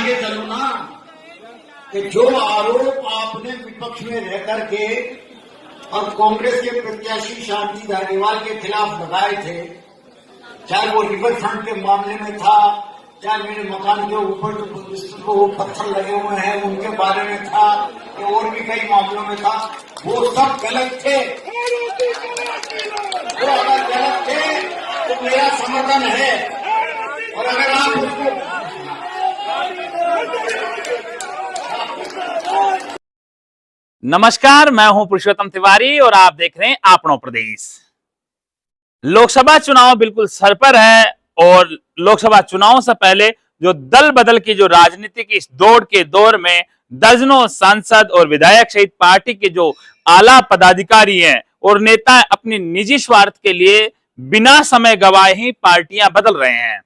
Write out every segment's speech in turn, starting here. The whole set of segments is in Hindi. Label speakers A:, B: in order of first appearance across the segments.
A: ये चलूं ना कि जो आरोप आपने विपक्ष में रह करके और कांग्रेस के प्रत्याशी शांति धारीवाल के खिलाफ लगाए थे, चाहे वो रिवर फ्रंट के मामले में था, चाहे मेरे मकान के ऊपर वो पत्थर लगे हुए हैं उनके बारे में था, या और भी कई मामलों में था, वो सब गलत थे। वो अगर गलत थे तो मेरा समर्थन है, और अगर आप उसको
B: नमस्कार, मैं हूं पुरुषोत्तम तिवारी और आप देख रहे हैं आपनो प्रदेश। लोकसभा चुनाव बिल्कुल सर पर है और लोकसभा चुनाव से पहले जो दल बदल की जो राजनीति की इस दौड़ के दौर में दर्जनों सांसद और विधायक सहित पार्टी के जो आला पदाधिकारी हैं और नेता अपनी निजी स्वार्थ के लिए बिना समय गवाए ही पार्टियां बदल रहे हैं।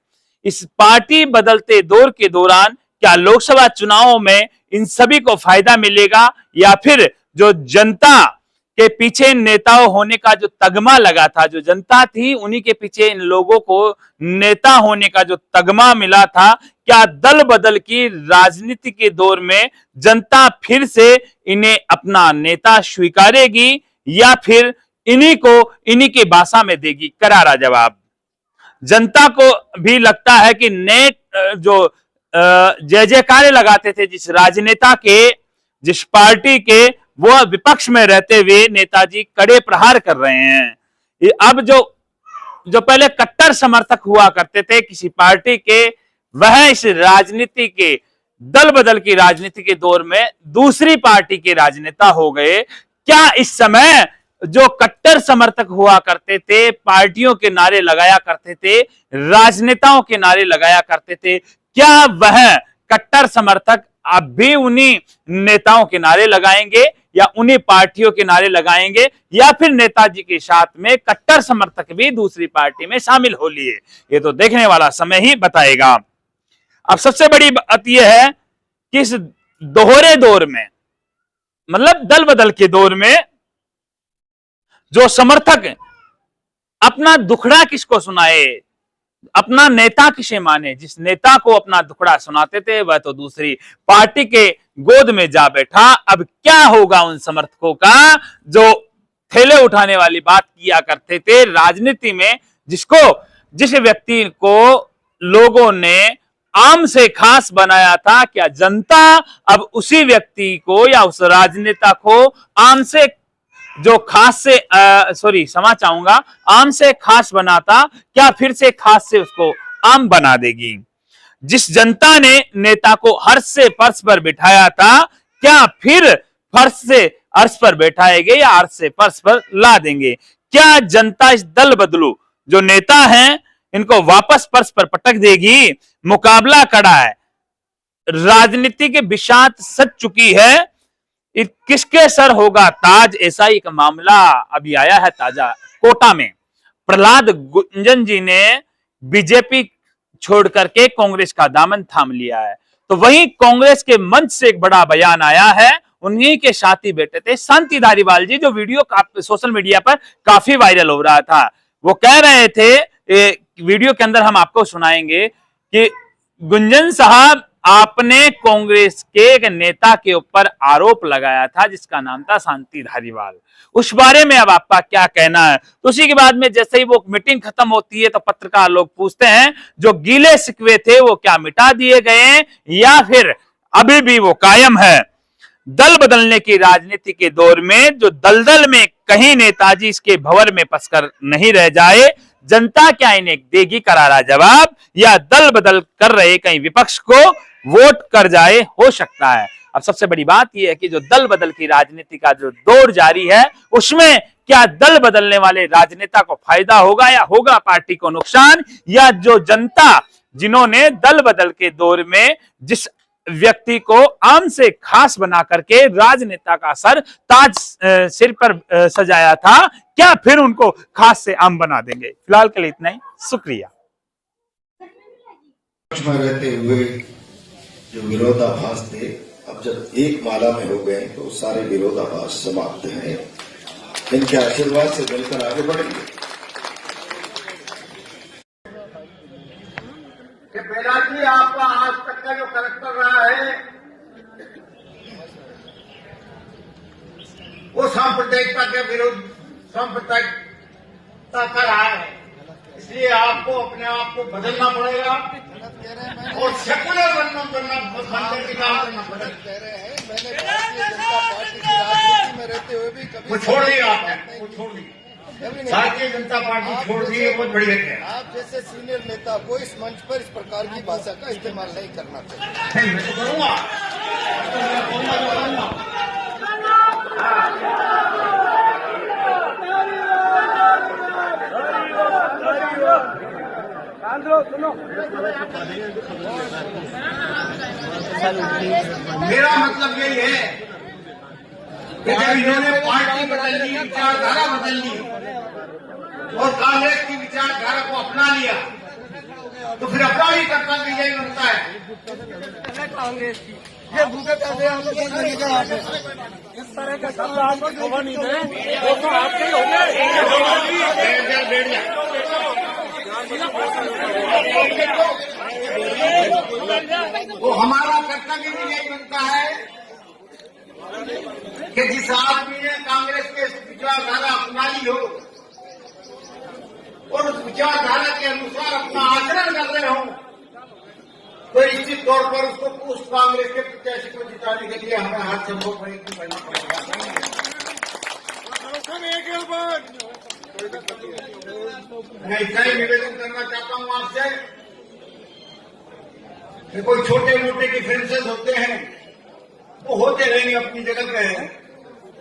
B: इस पार्टी बदलते दौर के दौरान क्या लोकसभा चुनावों में इन सभी को फायदा मिलेगा, या फिर जो जनता के पीछे नेताओं होने का जो तगमा लगा था, जो जनता थी उन्हीं के पीछे इन लोगों को नेता होने का जो तगमा मिला था, क्या दल बदल की राजनीति के दौर में जनता फिर से इन्हें अपना नेता स्वीकारेगी या फिर इन्हीं की भाषा में देगी करारा जवाब। जनता को भी लगता है कि नए जो जय जयकारे लगाते थे जिस राजनेता के, जिस पार्टी के, वो विपक्ष में रहते हुए नेताजी कड़े प्रहार कर रहे हैं। अब जो पहले कट्टर समर्थक हुआ करते थे किसी पार्टी के, वह इस राजनीति के दल बदल की राजनीति के दौर में दूसरी पार्टी के राजनेता हो गए। क्या इस समय जो कट्टर समर्थक हुआ करते थे, पार्टियों के नारे लगाया करते थे, राजनेताओं के नारे लगाया करते थे, क्या वह कट्टर समर्थक अब भी उन्हीं नेताओं के नारे लगाएंगे या उन्हीं पार्टियों के नारे लगाएंगे, या फिर नेताजी के साथ में कट्टर समर्थक भी दूसरी पार्टी में शामिल हो लिए? ये तो देखने वाला समय ही बताएगा। अब सबसे बड़ी बात यह है कि इस दोहरे दौर में, मतलब दल बदल के दौर में, जो समर्थक अपना दुखड़ा किसको सुनाए, अपना नेता किसे माने, जिस नेता को अपना दुखड़ा सुनाते थे वह तो दूसरी पार्टी के गोद में जा बैठा। अब क्या होगा उन समर्थकों का जो थैले उठाने वाली बात किया करते थे राजनीति में, जिस व्यक्ति को लोगों ने आम से खास बनाया था? क्या जनता अब उसी व्यक्ति को या उस राजनेता को आम से जो खास से क्षमा चाहूंगा, आम से खास बनाता, क्या फिर से खास से उसको आम बना देगी? जिस जनता ने नेता को हर्ष से फर्श पर बिठाया था, क्या फिर फर्श से अर्श पर बैठाएंगे या अर्श से फर्श पर ला देंगे? क्या जनता इस दल बदलू जो नेता हैं इनको वापस फर्श पर पटक देगी? मुकाबला कड़ा है, राजनीति के बिसात सज चुकी है। किसके सर होगा ताज, ऐसा ही एक मामला अभी आया है ताजा कोटा में। प्रहलाद गुंजन जी ने बीजेपी छोड़ करके कांग्रेस का दामन थाम लिया है, तो वहीं कांग्रेस के मंच से एक बड़ा बयान आया है। उन्हीं के साथी बैठे थे शांति धारीवाल जी, जो वीडियो सोशल मीडिया पर काफी वायरल हो रहा था। वो कह रहे थे, वीडियो के अंदर हम आपको सुनाएंगे कि गुंजन साहब, आपने कांग्रेस के एक नेता के ऊपर आरोप लगाया था जिसका नाम था शांति धारीवाल, उस बारे में अब आपका क्या कहना है? तो उसी के बाद में जैसे ही वो मीटिंग खत्म होती है तो पत्रकार लोग पूछते हैं जो गीले शिकवे थे वो क्या मिटा दिए गए या फिर अभी भी वो कायम है? दल बदलने की राजनीति के दौर में जो दलदल में कहीं नेताजी इसके भंवर में फंसकर नहीं रह जाए, जनता क्या इन्हें देगी करारा जवाब, या दल बदल कर रहे कहीं विपक्ष को वोट कर जाए? हो सकता है। अब सबसे बड़ी बात यह है कि जो दल बदल की राजनीति का जो दौर जारी है, उसमें क्या दल बदलने वाले राजनेता को फायदा होगा या होगा पार्टी को नुकसान? या जो जनता जिन्होंने दल बदल के दौर में जिस व्यक्ति को आम से खास बना करके राजनेता का ताज सिर पर सजाया था, क्या फिर उनको खास से आम बना देंगे? फिलहाल के लिए इतना ही, शुक्रिया।
C: रहते हुए जो विरोधाभास थे, अब जब एक माला में हो गए तो सारे विरोधाभास समाप्त हैं। इनके आशीर्वाद से मिलकर आगे बढ़ेंगे।
A: बेलाजी, आपका आज तक का जो करेक्टर रहा है वो सांप्रदायिकता के विरुद्ध सांप्रदायिकता कर रहा है। इसलिए आपको अपने आप को बदलना पड़ेगा और सेकुलर बनने की काम करना पड़ेगा।
D: कह रहे हैं मैंने भारतीय जनता पार्टी की राजनीति में रहते हुए भी कभी
A: वो छोड़ दिया आपने, वो छोड़ दी भारतीय जनता पार्टी छोड़ दी है, बहुत बढ़िया है।
D: आप जैसे सीनियर नेता को इस मंच पर इस प्रकार की भाषा का इस्तेमाल नहीं करना चाहिए।
A: मैं तो करूंगा, मेरा मतलब यही है कि जब इन्होंने पार्टी बदल ली, विचारधारा बदल ली और कांग्रेस की विचारधारा को अपना लिया तो फिर अपना ही कर्तव्य यही बनता है।
D: कांग्रेस की ये भूखे पैसे आपको इस तरह के शब्द आपको शोभा नहीं दे, वो तो आपके ही हो गए।
A: तो हमारा कर्तव्य भी यही बनता है कि जिस आदमी ने कांग्रेस के विचारधारा अपना ली हो और उस विचारधारा के अनुसार अपना आचरण कर रहे हो तो निश्चित तौर पर उसको उस कांग्रेस के प्रत्याशी को जिताने के लिए हमें हर संभव प्रयत्न करना पड़ेगा। मैं इसका ही निवेदन करना चाहता हूं आपसे कि कोई छोटे मोटे डिफरेंसेस होते हैं वो होते रहेंगे, अपनी जगह पे है,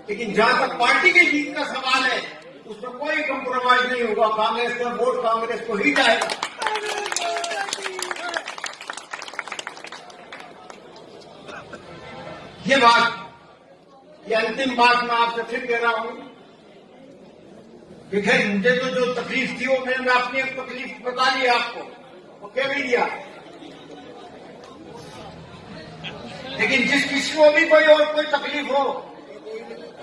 A: लेकिन जहां तक पार्टी की जीत का सवाल है उसमें कोई कंप्रोमाइज नहीं होगा। कांग्रेस का वोट कांग्रेस को ही जाएगा। ये अंतिम बात मैं आपसे फिर कह रहा हूं कि खैर मुझे तो जो तकलीफ थी वो मैंने अपनी एक तकलीफ बता दी आपको, वो कह भी दिया, लेकिन जिस किसी को भी कोई और कोई तकलीफ हो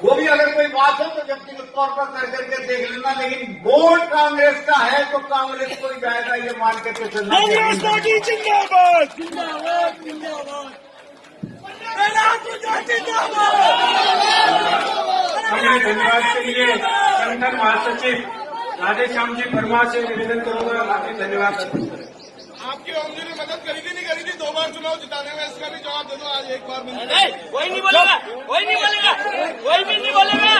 A: वो भी अगर कोई बात हो तो व्यक्तिगत तौर पर कर करके देख लेना, लेकिन वोट कांग्रेस का है तो कांग्रेस को ही जाएगा ये मान करके चलना।
E: अपने धन्यवाद के लिए संगठन महासचिव राधेश्याम जी परमार से निवेदन करूंगा। आपके धन्यवाद।
D: आपकी ओमजी ने मदद करी थी नहीं करी थी 2 बार चुनाव जिताने में, इसका भी जवाब दे दो आज एक बार में।
F: नहीं, कोई नहीं बोलेगा, कोई नहीं बोलेगा, कोई भी नहीं बोलेगा।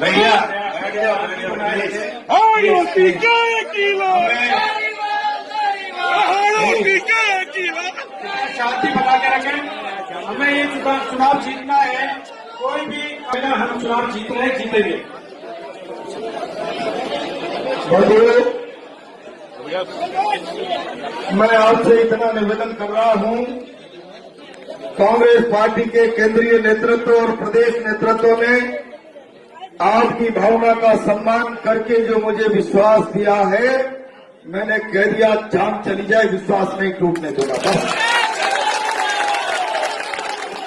E: भैया शांति बना के रखें। हमें ये चुनाव जीतना है, कोई भी पहले हम चुनाव जीत रहे जीतेंगे।
C: मैं आपसे इतना निवेदन कर रहा हूं, कांग्रेस पार्टी के केंद्रीय नेतृत्व और प्रदेश नेतृत्व ने आपकी भावना का सम्मान करके जो मुझे विश्वास दिया है, मैंने कह दिया जान चली जाए विश्वास नहीं टूटने दूंगा। बस